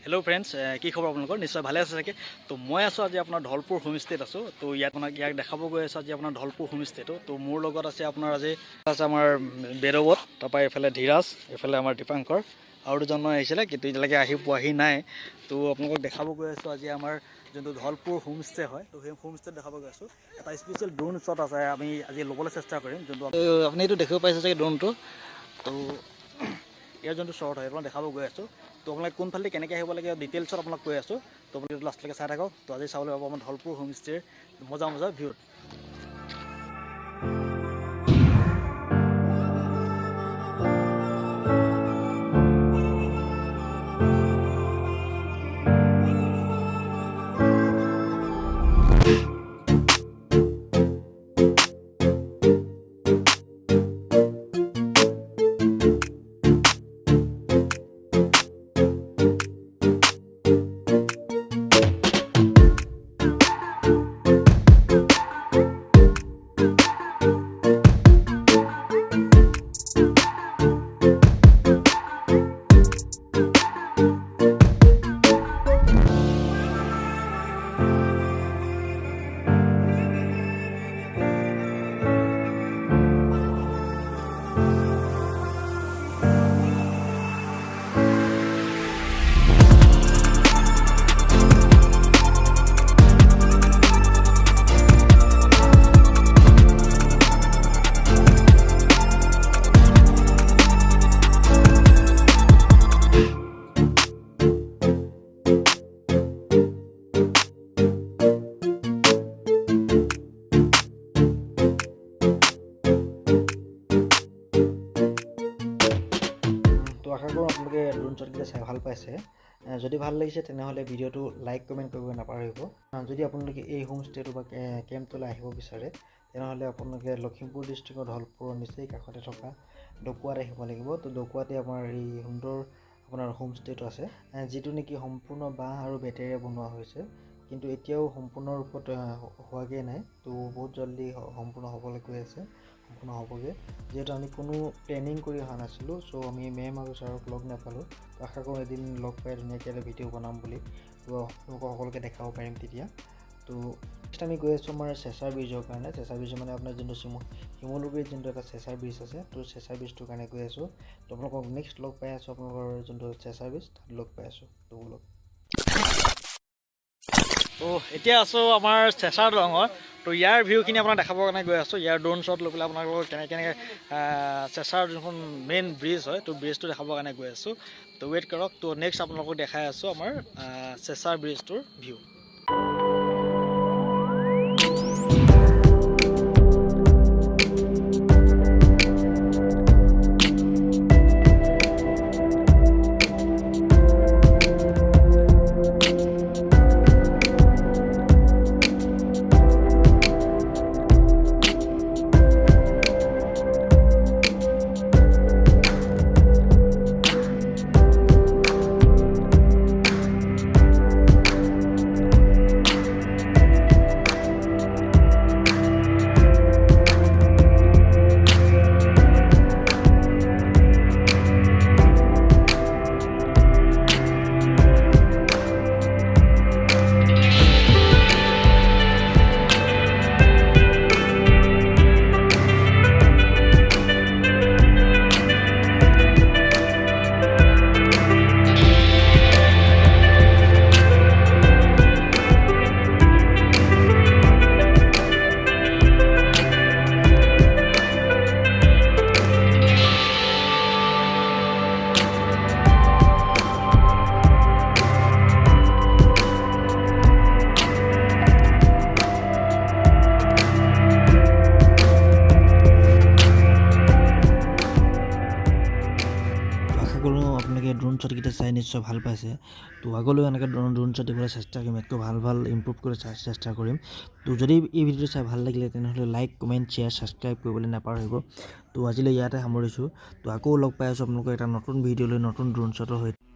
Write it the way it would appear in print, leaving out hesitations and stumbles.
hello friends कि खबर आपलोगोर निश्चय भाले आछे सके तो मैं आसो आज अपना धलपुर होमस्टेत आसो तो इयाक देखाब गई आसो आज अपना धलपुर होमस्टेट तो मोर लगत आछे आपनार आज आमार बेरवत तापा एफाले धीराज एफाले आमार दीपांकर और दुजन आहिছিলে किन्तु इतिলৈকে आहि पोৱাহি নাই तो आपलोगक देखाब गई आसो आज आमार जो धलपुर होमस्टे है तो সেই होमस्टे देखाब गई आसो এটা स्पेशल ड्रोन शट আছে আমি আজি লবলৈ চেষ্টা কৰিম যোনটো আপুনি এইটো দেখিব পাইছে চাগে ड्रोनটো तो ইয়াৰ যোনটো শট হয় আপোনাক দেখাব গৈ আছো तो अपने कौन फाले के लगे डिटेल्सत अपना कै आसो तो अपनी लास्ट चाई थक तो आज चाबले पाब आम धलपुर होमस्टे मजा मजा भिउ ड्रोन शटकेइटा चाই ভাল পাইছে যদি ভাল লাগিছে তেনেহলে ভিডিওটো লাইক কমেন্ট কৰিব নাপাহৰিব যদি আপোনালোকে এই হোমষ্টেটো বা কেম্পটোলৈ আহিব বিচাৰে তেনেহলে আপোনালোকে লখিমপুৰ ডিস্ট্ৰিক্টৰ ধলপুৰৰ নিচেই কাষতে থকা ডকুৱাত আহিব লাগিব তো ডকুৱাতে আমাৰ এই সুন্দৰ আপোনাৰ হোমষ্টেটো আছে যেটো নেকি সম্পূৰ্ণ বাঁহ আৰু বেটেৰে বনোৱা হৈছে কিন্তু এতিয়াও সম্পূৰ্ণ ৰূপত হোৱাগে নাই তো বহুত জলদি সম্পূৰ্ণ হ'বলৈ গৈ আছে সম্পূৰ্ণ হ'বগে যেহেতু আমি কোনো প্লেনিং কৰি অহা নাছিলো সো আমি মেম আৰু ছাৰক লগ নাপালো তো আশা কৰোঁ এদিন লগ পাই ধুনীয়াকৈ ভিডিঅ' বনাম বুলি তো সকলোকে দেখাব পাৰিম তেতিয়া তো নেক্সট আমি গৈ আছোঁ আমাৰ চেঁচাৰ ব্ৰিজৰ কাৰণে চেঁচাৰ ব্ৰিজ মানে আপোনাৰ যোনটো শিমলুগুৰিত যোনটো এটা চেঁচাৰ ব্ৰিজ আছে তো চেঁচাৰ ব্ৰিজটোৰ কাৰণে গৈ আছোঁ তো আপোনালোকক নেক্সট লগ পাই আছোঁ আপোনালোকৰ যোনটো চেঁচাৰ ব্ৰিজ তাত লগ পাই আছোঁ তো লগ तो এতিয়া আছো আমাৰ চেঁচাৰ দলঙৰ তো ইয়াৰ ভিউখিনি আপোনাক দেখাবৰ কাৰণে গৈ আছো ইয়াৰ ড্ৰোন শ্বট লৈ পেলাই আপোনালোকক কেনেকৈ চেঁচাৰ যোনখন মেইন ব্ৰিজ হয় তো ব্ৰিজটো দেখাবৰ কাৰণে গৈ আছো তো ৱেইট কৰক তো নেক্সট আপোনালোকক দেখাই আছো আমাৰ চেঁচাৰ ব্ৰিজটোৰ ভিউ ड्रोन शटकेइटा चाই निश्चय ভাল পাইছে তো আগলৈ এনেকৈ ड्रोन शट দিবলৈ চেষ্টা কৰিম একটু ভাল ইমপ্ৰুভ কৰি চেষ্টা কৰিম তো যদি এই ভিডিঅ'টো চাই ভাল লাগিলে তেনেহ'লে লাইক কমেন্ট শ্বেয়াৰ সাবস্ক্ৰাইব কৰিবলৈ নাপাহৰিব তো আজিলৈ ইয়াতে সামৰিছোঁ তো আকৌ লগ পাই আছোঁ আপোনালোকক এটা নতুন ভিডিঅ' লৈ নতুন ड्रोन शटर সৈতে